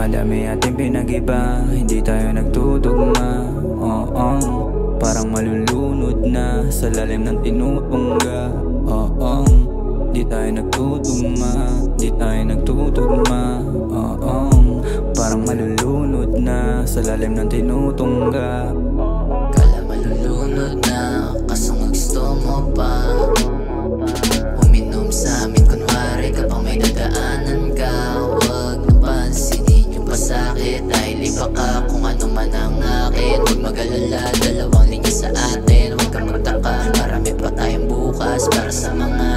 Madami ating pinag-iba, hindi tayo nagtutugma. Parang malulunod na sa lalim ng tinutungga. Di tayo nagtutugma, di tayo nagtutugma. Parang malulunod na sa lalim ng tinutungga. Kala malulunod na, kaso gusto mo pa uminom sa amin, kunwari kapag may dadaanan ka. Huwag nang pansinin yung pasakit, dahil iba ka kung ano man ang akin. Huwag mag-alala, dalawang linya sa atin. Huwag kang magtaka, marami pa tayong bukas para sa mga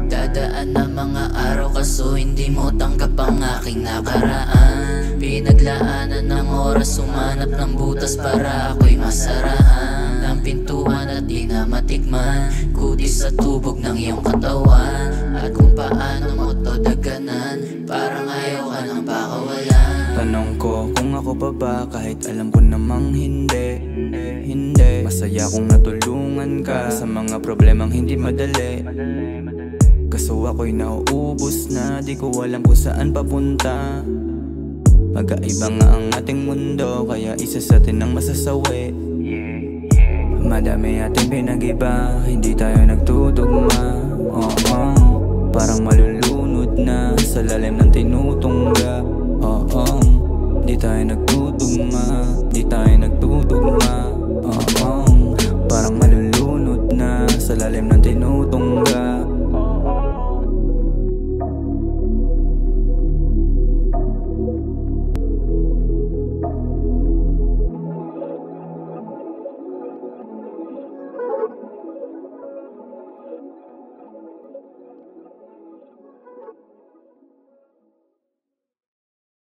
dadaan na mga araw. Kaso hindi mo tanggap ang aking nakaraan. Pinaglaanan ng oras, sumanap ng butas para ako'y masarahan ng pintuan at di na matikman, kutis sa tubog ng iyong katawan. At kung paano mo to daganan, parang ayaw ka nang pakawalan. Tanong ko kung ako pa ba, kahit alam ko namang hindi. Masaya kung natulungan ka sa mga problemang hindi madali. Kaso ako'y nauubos na, di ko alam kung saan papunta. Magkaiba nga ang ating mundo, kaya isa sa atin ang masasawi. Madami ating pinag-iba, hindi tayo nagtutugma. Parang malulunod na sa lalim ng tinutungga. Di tayo nagtutugma, di tayo nagtutugma. Parang malulunod na sa lalim ng tinutungga.